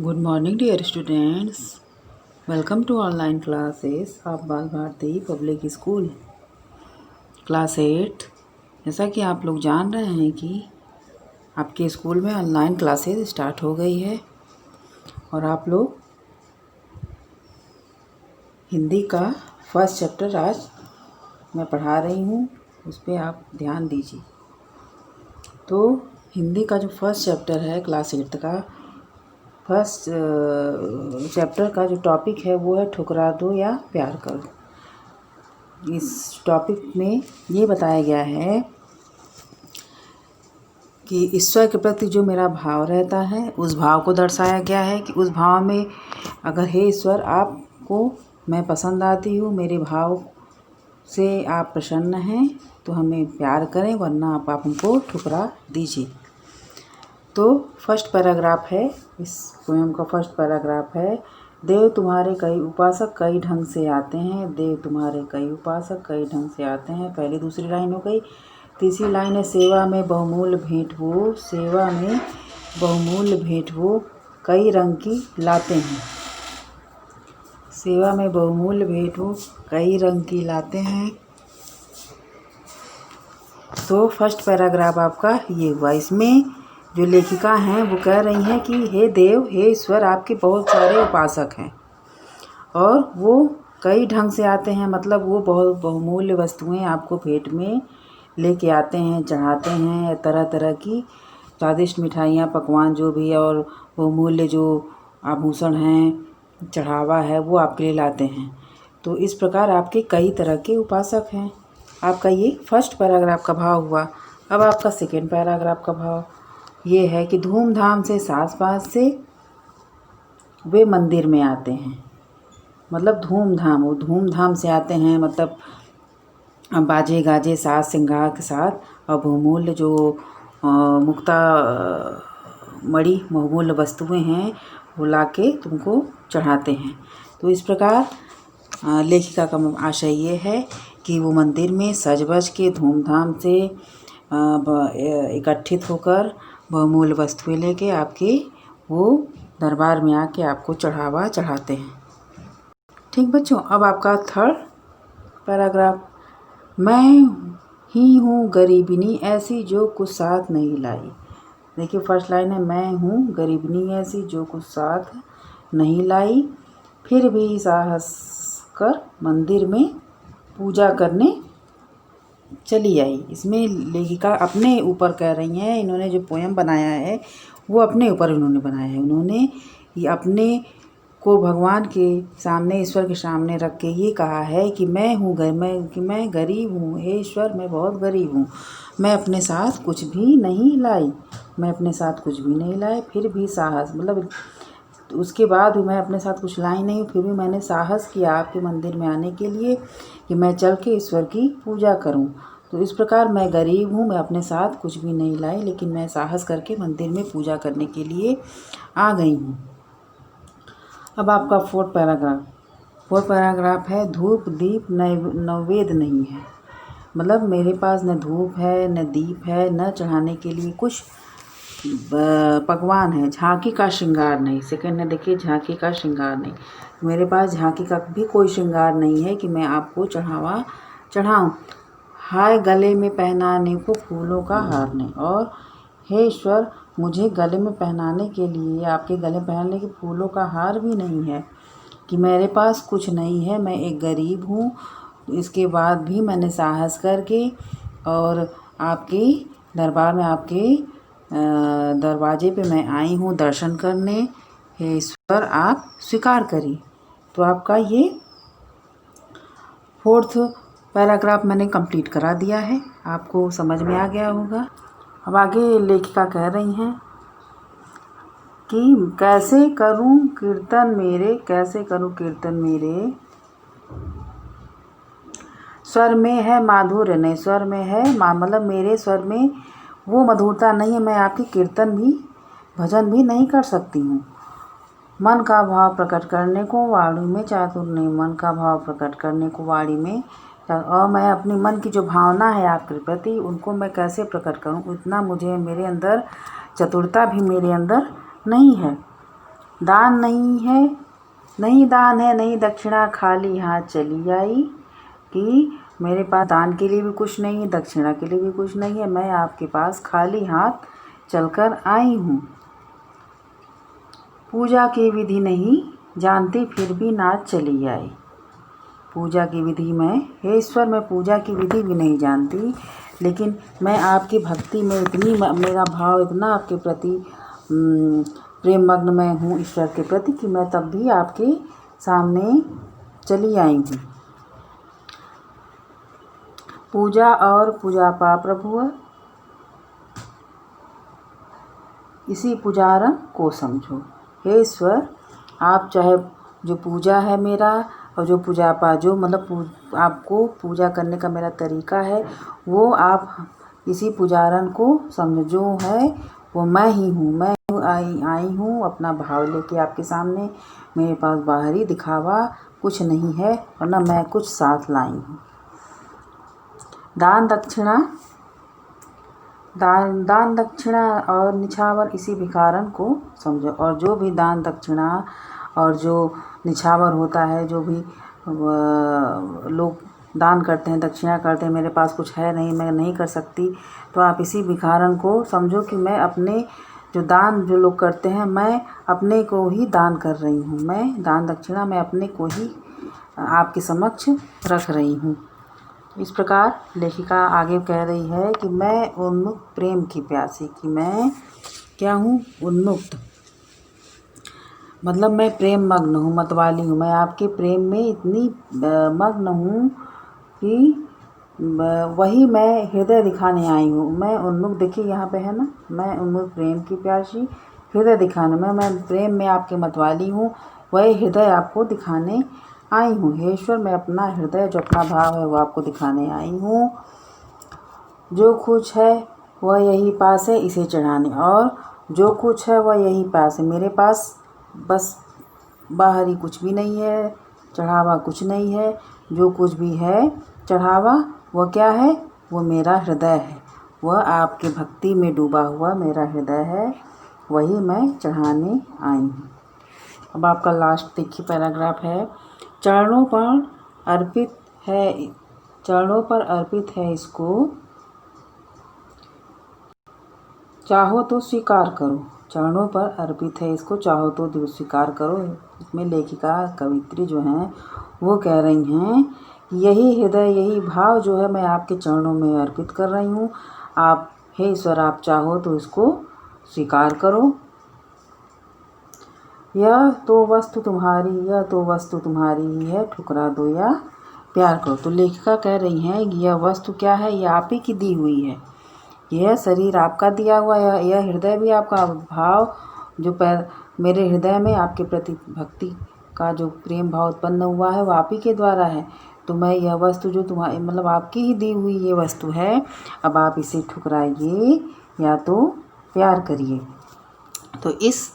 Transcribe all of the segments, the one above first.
Good morning, dear students. Welcome to online classes of बाल Bharti public school class 8। जैसा कि आप लोग जान रहे हैं कि आपके स्कूल में ऑनलाइन क्लासेस स्टार्ट हो गई है और आप लोग हिंदी का फर्स्ट चैप्टर आज मैं पढ़ा रही हूँ, उस पर आप ध्यान दीजिए। तो हिंदी का जो फर्स्ट चैप्टर है क्लास 8 का फर्स्ट चैप्टर का जो टॉपिक है वो है ठुकरा दो या प्यार करो। इस टॉपिक में ये बताया गया है कि ईश्वर के प्रति जो मेरा भाव रहता है उस भाव को दर्शाया गया है कि उस भाव में अगर हे ईश्वर आपको मैं पसंद आती हूँ, मेरे भाव से आप प्रसन्न हैं तो हमें प्यार करें, वरना आप हमको ठुकरा दीजिए। तो फर्स्ट पैराग्राफ है, इस पोएम का फर्स्ट पैराग्राफ है। देव तुम्हारे कई उपासक कई ढंग से आते हैं, देव तुम्हारे कई उपासक कई ढंग से आते हैं। पहली दूसरी लाइन हो गई। तीसरी लाइन है सेवा में बहुमूल्य भेंट वो, सेवा में बहुमूल्य भेंट वो कई रंग की लाते हैं। सेवा में बहुमूल्य भेंट वो कई रंग की लाते हैं। तो फर्स्ट पैराग्राफ आपका ये हुआ। इसमें जो लेखिका हैं वो कह रही हैं कि हे देव, हे ईश्वर, आपके बहुत सारे उपासक हैं और वो कई ढंग से आते हैं, मतलब वो बहुत बहुमूल्य वस्तुएं आपको भेंट में लेके आते हैं, चढ़ाते हैं। तरह तरह की स्वादिष्ट मिठाइयाँ, पकवान जो भी है और बहुमूल्य जो आभूषण हैं, चढ़ावा है, वो आपके लिए लाते हैं। तो इस प्रकार आपके कई तरह के उपासक हैं। आपका ये फर्स्ट पैराग्राफ का भाव हुआ। अब आपका सेकेंड पैराग्राफ का भाव ये है कि धूमधाम से सास पास से वे मंदिर में आते हैं। मतलब धूमधाम, वो धूमधाम से आते हैं, मतलब बाजे गाजे साज श्रृंगार के साथ और बहुमूल्य जो मुक्ता मणि बहुमूल्य वस्तुएं हैं वो लाके तुमको चढ़ाते हैं। तो इस प्रकार लेखिका का आशय ये है कि वो मंदिर में सज बज के धूमधाम से इकट्ठित होकर बहुमूल्य वस्तुएं लेके आपके वो दरबार में आके आपको चढ़ावा चढ़ाते हैं। ठीक बच्चों, अब आपका थर्ड पैराग्राफ। मैं ही हूँ गरीबिनी ऐसी जो कुछ साथ नहीं लाई। देखिए फर्स्ट लाइन है, मैं हूँ गरीबिनी ऐसी जो कुछ साथ नहीं लाई, फिर भी साहस कर मंदिर में पूजा करने चली आई। इसमें लेखिका अपने ऊपर कह रही हैं, इन्होंने जो पोएम बनाया है वो अपने ऊपर इन्होंने बनाया है। उन्होंने ये अपने को भगवान के सामने, ईश्वर के सामने रख के ये कहा है कि मैं हूँ मैं गरीब हूँ, हे ईश्वर मैं बहुत गरीब हूँ, मैं अपने साथ कुछ भी नहीं लाई, मैं अपने साथ कुछ भी नहीं लाई, फिर भी साहस, मतलब उसके बाद भी मैं अपने साथ कुछ लाई नहीं, फिर भी मैंने साहस किया आपके मंदिर में आने के लिए कि मैं चल के ईश्वर की पूजा करूं। तो इस प्रकार मैं गरीब हूं, मैं अपने साथ कुछ भी नहीं लाई, लेकिन मैं साहस करके मंदिर में पूजा करने के लिए आ गई हूं। अब आपका फोर्थ पैराग्राफ है धूप दीप नैवेद्य नहीं है। मतलब मेरे पास न धूप है, न दीप है, न चढ़ाने के लिए कुछ पकवान है, झांकी का श्रृंगार नहीं। सेकंड में देखिए, झांकी का श्रृंगार नहीं, मेरे पास झांकी का भी कोई श्रृंगार नहीं है कि मैं आपको चढ़ावा चढ़ाऊँ। हाय गले में पहनाने को फूलों का हार नहीं, और हे ईश्वर मुझे गले में पहनाने के लिए, आपके गले पहनने के फूलों का हार भी नहीं है, कि मेरे पास कुछ नहीं है, मैं एक गरीब हूँ। इसके बाद भी मैंने साहस करके और आपके दरबार में, आपके दरवाजे पे मैं आई हूँ दर्शन करने, हे ईश्वर आप स्वीकार करिए। तो आपका ये फोर्थ पैराग्राफ मैंने कंप्लीट करा दिया है, आपको समझ में आ गया होगा। अब आगे लेखिका कह रही हैं कि कैसे करूं कीर्तन मेरे, कैसे करूं कीर्तन मेरे, स्वर में है माधुर्य नहीं, स्वर में है मतलब मेरे स्वर में वो मधुरता नहीं है, मैं आपकी कीर्तन भी भजन भी नहीं कर सकती हूँ। मन का भाव प्रकट करने को वाणी में चातुर नहीं, मन का भाव प्रकट करने को वाणी में, और मैं अपनी मन की जो भावना है आपके प्रति उनको मैं कैसे प्रकट करूँ, इतना मुझे मेरे अंदर चतुरता भी मेरे अंदर नहीं है। दान नहीं है, नहीं दान है, नहीं दक्षिणा, खाली हाथ चली आई। कि मेरे पास दान के लिए भी कुछ नहीं है, दक्षिणा के लिए भी कुछ नहीं है, मैं आपके पास खाली हाथ चलकर आई हूँ। पूजा की विधि नहीं जानती, फिर भी नाच चली आई। पूजा की विधि में, हे ईश्वर, मैं पूजा की विधि भी नहीं जानती, लेकिन मैं आपकी भक्ति में इतनी, मेरा भाव इतना आपके प्रति प्रेम मग्न में हूँ ईश्वर के प्रति, कि मैं तब भी आपके सामने चली आई हूँ। पूजा और पूजा पा प्रभु, इसी पुजारन को समझो। हे ईश्वर, आप चाहे जो पूजा है मेरा और जो पूजा पा, जो मतलब आपको पूजा करने का मेरा तरीका है, वो आप इसी पुजारन को समझो। जो है वो मैं ही हूँ, मैं आई हूँ अपना भाव लेके आपके सामने। मेरे पास बाहरी दिखावा कुछ नहीं है, वरना मैं कुछ साथ लाई हूँ। दान दक्षिणा और निछावर, इसी भिखारन को समझो। और जो भी दान दक्षिणा और जो निछावर होता है, जो भी लोग दान करते हैं, दक्षिणा करते हैं, मेरे पास कुछ है नहीं, मैं नहीं कर सकती, तो आप इसी भिखारन को समझो कि मैं अपने जो दान जो लोग करते हैं, मैं अपने को ही दान कर रही हूँ। मैं दान दक्षिणा मैं अपने को ही आपके समक्ष रख रही हूँ। इस प्रकार लेखिका आगे कह रही है कि मैं उन्मुक्त प्रेम की प्यासी, कि मैं क्या हूँ, उन्मुक्त, मतलब मैं प्रेम मग्न हूँ, मतवाली हूँ। मैं आपके प्रेम में इतनी मग्न हूँ कि वही मैं हृदय दिखाने आई हूँ। मैं उन्मुक्त, देखिए यहाँ पे है ना, मैं उन्मुक्त प्रेम की प्यासी, हृदय दिखाने में, मैं प्रेम में आपके मतवाली हूँ, वही हृदय आपको दिखाने आई हूँ। हे ईश्वर, मैं अपना हृदय, जो अपना भाव है, वो आपको दिखाने आई हूँ। जो कुछ है वह यही पास है, इसे चढ़ाने, और जो कुछ है वह यही पास है। मेरे पास बस बाहरी कुछ भी नहीं है, चढ़ावा कुछ नहीं है। जो कुछ भी है चढ़ावा, वह क्या है, वो मेरा हृदय है। वह आपके भक्ति में डूबा हुआ मेरा हृदय है, वही मैं चढ़ाने आई हूँ। अब आपका लास्ट देखिए पैराग्राफ है, चरणों पर अर्पित है इसको, चाहो तो स्वीकार करो। चरणों पर अर्पित है इसको, चाहो तो स्वीकार करो। इसमें लेखिका कवित्री जो हैं वो कह रही हैं कि यही हृदय, यही भाव जो है, मैं आपके चरणों में अर्पित कर रही हूँ। आप, हे ईश्वर, आप चाहो तो इसको स्वीकार करो। यह तो वस्तु तुम्हारी ही है, ठुकरा दो या प्यार करो। तो लेखिका कह रही हैं कि यह वस्तु क्या है, यह आप ही की दी हुई है। यह शरीर आपका दिया हुआ है, यह हृदय भी आपका, भाव जो मेरे हृदय में आपके प्रति भक्ति का जो प्रेम भाव उत्पन्न हुआ है, वो आप ही के द्वारा है। तो मैं यह वस्तु जो तुम्हारी, मतलब आपकी ही दी हुई ये वस्तु है, अब आप इसे ठुकराइए या तो प्यार करिए। तो इस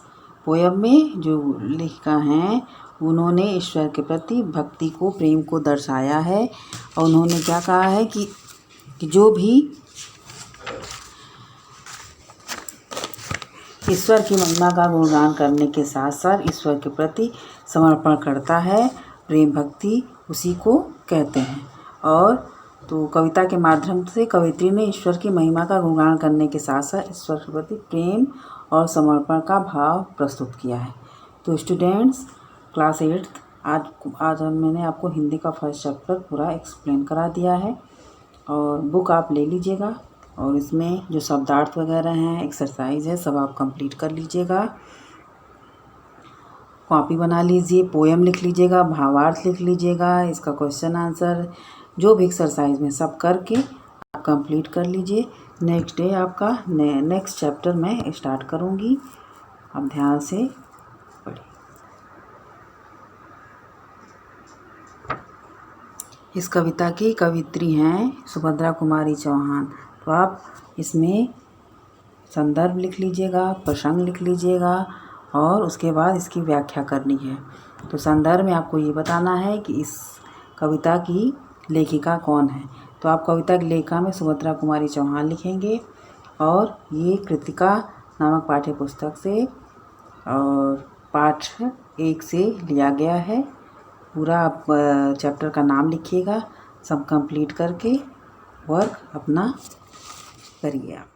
पोयम में जो लेखिका हैं, उन्होंने ईश्वर के प्रति भक्ति को, प्रेम को दर्शाया है। और उन्होंने क्या कहा है कि जो भी ईश्वर की महिमा का गुणगान करने के साथ साथ ईश्वर के प्रति समर्पण करता है, प्रेम भक्ति उसी को कहते हैं। और तो कविता के माध्यम से कवित्री ने ईश्वर की महिमा का गुणगान करने के साथ साथ ईश्वर के प्रति प्रेम और समर्पण का भाव प्रस्तुत किया है। तो स्टूडेंट्स, क्लास 8 आज मैंने आपको हिंदी का फर्स्ट चैप्टर पूरा एक्सप्लेन करा दिया है। और बुक आप ले लीजिएगा, और इसमें जो शब्दार्थ वगैरह हैं, एक्सरसाइज है, सब आप कंप्लीट कर लीजिएगा। कॉपी बना लीजिए, पोएम लिख लीजिएगा, भावार्थ लिख लीजिएगा, इसका क्वेश्चन आंसर जो भी एक्सरसाइज में सब करके आप कंप्लीट कर लीजिए। नेक्स्ट डे आपका नेक्स्ट चैप्टर मैं स्टार्ट करूँगी, आप ध्यान से पढ़िए। इस कविता की कवित्री हैं सुभद्रा कुमारी चौहान। तो आप इसमें संदर्भ लिख लीजिएगा, प्रसंग लिख लीजिएगा, और उसके बाद इसकी व्याख्या करनी है। तो संदर्भ में आपको ये बताना है कि इस कविता की लेखिका कौन है। तो आप कविता की लेखिका में सुभद्रा कुमारी चौहान लिखेंगे, और ये कृतिका नामक पाठ्य पुस्तक से और पार्ट 1 से लिया गया है। पूरा आप चैप्टर का नाम लिखिएगा, सब कंप्लीट करके वर्क अपना करिए आप।